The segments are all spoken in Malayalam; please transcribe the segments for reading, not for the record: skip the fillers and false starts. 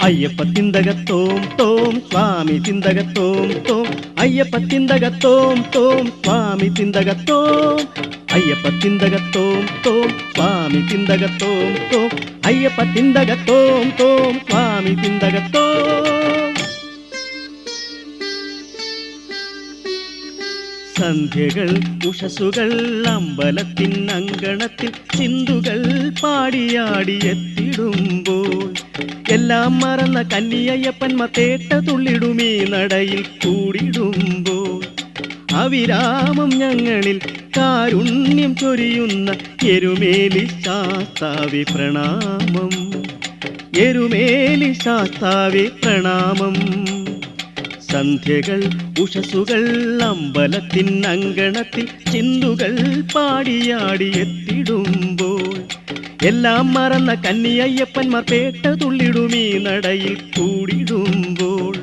ಅಯ್ಯಪ್ಪ ತಿಂದಗ ತೋಂ ತೋಂ ಸ್ವಾಮಿ ತಿಂದಗ ತೋಂ ತೋಂ ಅಯ್ಯಪ್ಪ ತಿಂದಗ ತೋಂ ತೋಂ ಸ್ವಾಮಿ ತಿಂದಗ ತೋಂ ಅಯ್ಯಪ್ಪ ತಿಂದಗ ತೋಂ ತೋಂ ಸ್ವಾಮಿ ತಿಂದಗ ತೋಂ ತೋಂ ಅಯ್ಯಪ್ಪ ತಿಂದಗ ತೋಂ ತೋಂ ಸ್ವಾಮಿ ತಿಂದಗ ತೋಂ സന്ധ്യകൾ ഉഷസുകൾ അമ്പലത്തിൻ അങ്കണത്തിൽ ചിന്തുകൾ പാടിയാടിയെത്തിടുമ്പോൾ എല്ലാം മറന്ന കന്നിയയ്യപ്പന്മാർ തേട്ട തുള്ളിടുമീ നടയിൽ കൂടിടുമ്പോൾ അവിരാമം ഞങ്ങളിൽ കാരുണ്യം ചൊരിയുന്ന എരുമേലി ശാസ്താവേ പ്രണാമം, എരുമേലി ശാസ്താവേ പ്രണാമം. സന്ധ്യകൾ ഉഷസുകൾ അമ്പലത്തിൻ അങ്കണത്തിൽ ചിന്തുകൾ പാടിയാടിയെത്തിടുമ്പോൾ എല്ലാം മറന്ന കന്നിയയ്യപ്പന്മാർ പേട്ട തുള്ളിടുമീ നടയിൽ കൂടിടുമ്പോൾ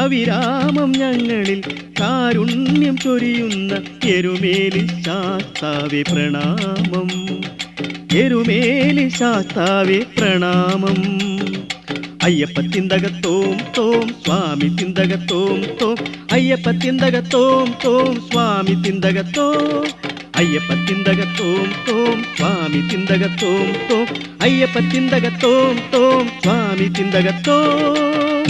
അവിരാമം ഞങ്ങളിൽ കാരുണ്യം ചൊരിയുന്ന എരുമേലി ശാസ്താവേ പ്രണാമം, എരുമേലി ശാസ്താവേ പ്രണാമം. അയ്യപ്പ തിന്തക തോം തോം സ്വാമി തിന്തക തോം തോം അയ്യപ്പ തിന്തക തോം തോം സ്വാമി തിന്തക തോം അയ്യപ്പ തിന്തക തോം തോം സ്വാമി തിന്തക തോം തോം അയ്യപ്പ തിന്തക തോം തോം സ്വാമി തിന്തക തോം.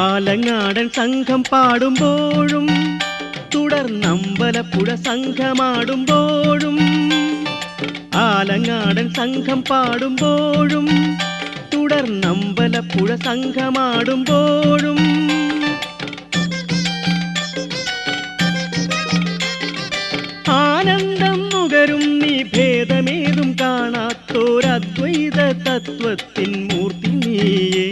ആലങ്ങാടൻ സംഘം പാടുമ്പോഴും തുടർന്നമ്പലപ്പുഴ സംഘമാടുമ്പോഴും ആലങ്ങാടൻ സംഘം പാടുമ്പോഴും തുടർന്നമ്പലപ്പുഴ സംഘമാടുമ്പോഴും ആനന്ദം നുകരും നീ ഭേദമേതും കാണാത്തോരദ്വൈത തത്വത്തിൻ മൂർത്തി നീയേ.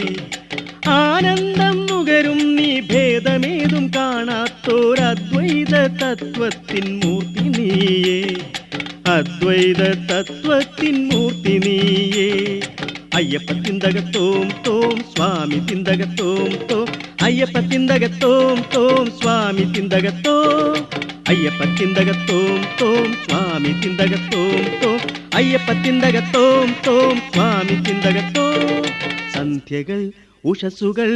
ആനന്ദം നുകരും നീ ഭേദമേതും കാണാത്തോരദ്വൈത തത്വത്തിൻ മൂർത്തി നീയേ, അദ്വൈത തത്വത്തിൻ മൂർത്തി നീയേ. അയ്യപ്പ തിന്തക തോം തോം സ്വാമി തിന്തക തോം തോം അയ്യപ്പ തിന്തക തോം തോം സ്വാമി തിന്തക തോം അയ്യപ്പ തിന്തക തോം തോം സ്വാമി തിന്തക തോം തോം അയ്യപ്പ തിന്തക തോം തോം സ്വാമി തിന്തക തോം. സന്ധ്യകൾ ഉഷസുകൾ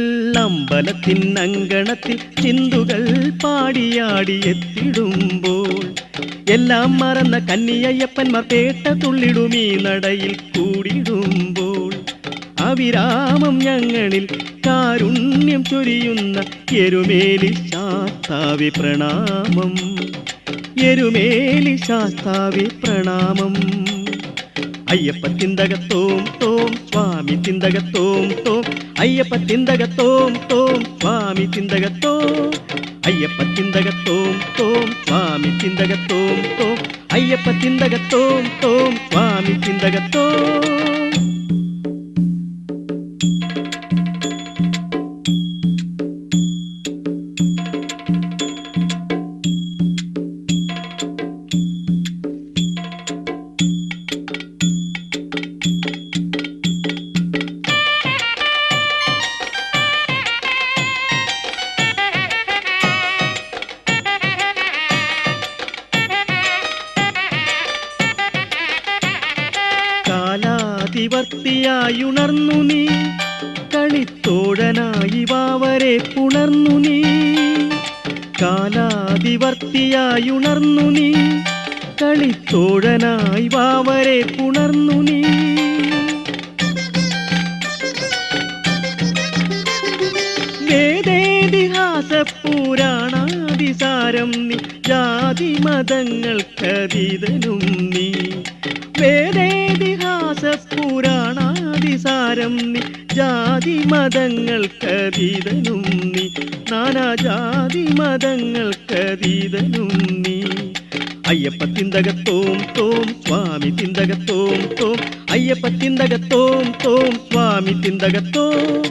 അമ്പലത്തിൻ അങ്കണത്തിൽ ചിന്തുകൾ പാടിയാടിയെത്തിടുമ്പോൾ എല്ലാം മറന്ന കന്നിയയ്യപ്പന്മാർ പേട്ട തുള്ളിടുമീ നടയിൽ കൂടിടുമ്പോൾ അവിരാമം ഞങ്ങളിൽ കാരുണ്യം ചൊരിയുന്ന എരുമേലി ശാസ്താവേ പ്രണാമം, എരുമേലി ശാസ്താവേ പ്രണാമം. അയ്യപ്പ തിന്തക തോം തോം സ്വാമി തിന്തക തോം തോം അയ്യപ്പ തിന്തക തോം തോം സ്വാമി തിന്തക തോം അയ്യപ്പ തിന്തക തോം തോം സ്വാമി തിന്തക തോം തോം അയ്യപ്പ തിന്തക തോം തോം സ്വാമി തിന്തക തോം. കാലാതിവർത്തിയായുണർന്നു നീ കളിത്തോഴനായി വാവരെ പുണർന്നു നീ. കാലാതിവർത്തിയായുണർന്നു നീ കളിത്തോഴനായി വാവരെ പുണർന്നു നീ. വേദേതിഹാസ പുരാണാതിസാരം നീ ജാതി മതങ്ങൾക്കതീതനും നീ. വേദേതിഹാസ പുരാണാതിസാരം നീ ജാതി മതങ്ങൾക്കതീതനും നീ. നാനാജാതി മതങ്ങൾക്കതീതനും നീ. അയ്യപ്പ തിന്തക തോം തോം സ്വാമി തിന്തക തോം തോം അയ്യപ്പ തിന്തക തോം തോം സ്വാമി തിന്തക തോം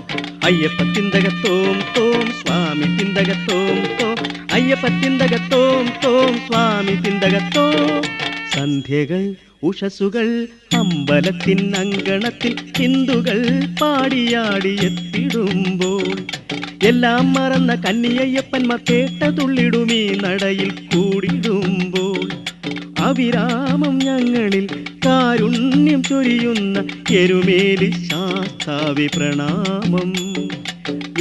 അയ്യപ്പ തിന്തകത്തോം തോം സ്വാമി തിന്തകത്തോം തോം അയ്യപ്പ തിന്തകത്തോം തോം സ്വാമി തിന്തകത്തോ. സന്ധ്യകൾ ഉഷസുകൾ അമ്പലത്തിൻ അങ്കണത്തിൽ ഹിന്ദുകൾ പാടിയാടിയെത്തിടുമ്പോൾ എല്ലാം മറന്ന കന്നിയയ്യപ്പന്മാർ കേട്ടതുള്ളിടുമീ നടയിൽ കൂടിടുമ്പോൾ അവിരാമം ഞങ്ങളിൽ കാരുണ്യം ചൊരിയുന്ന എരുമേലി ശാസ്താവേ പ്രണാമം,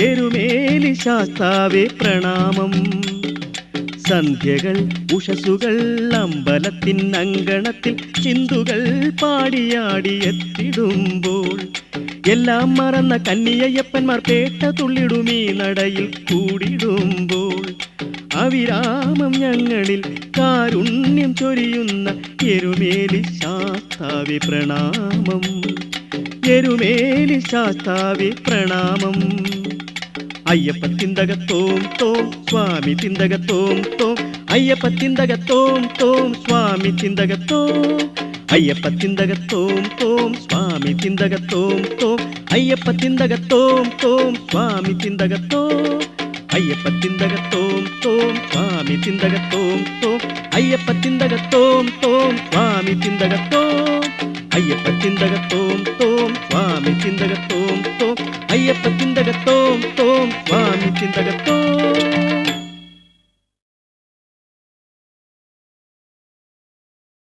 എരുമേലി ശാസ്താവേ പ്രണാമം. സന്ധ്യകൾ ഉഷസുകൾ അമ്പലത്തിൻ അങ്കണത്തിൽ ചിന്തുകൾ പാടിയാടിയെത്തിടുമ്പോൾ എല്ലാം മറന്ന കന്നിയയ്യപ്പന്മാർ പേട്ടതുള്ളിടുമീ നടയിൽ കൂടിടുമ്പോൾ അവിരാമം ഞങ്ങളിൽ കാരുണ്യം ചൊരിയുന്ന എരുമേലി ശാസ്താവേ പ്രണാമം, എരുമേലി ശാസ്താവേ പ്രണാമം. അയ്യപ്പ തിന്തകത്തോം തോം സ്വാമി തിന്തകത്തോം തോം അയ്യപ്പ തിന്തകത്തോം തോം സ്വാമി തിന്തകത്തോ. അയ്യപ്പ തിന്തകത്തോം തോം സ്വാമി തിന്തകത്തോം തോം അയ്യപ്പ തിന്തകത്തോം തോം സ്വാമി തിന്തകത്തോ. അയ്യപ്പ തിന്തകത്തോം തോം സ്വാമി തിന്തകത്തോം തോം അയ്യപ്പ തിന്തകത്തോം തോം സ്വാമി തിന്തകത്തോ. അയ്യപ്പ തിന്തകത്തോം തോം സ്വാമി തിന്തകത്തോം തോം അയ്യപ്പ തിന്തകത്തോം തോം സ്വാമി തിന്തകത്തോ.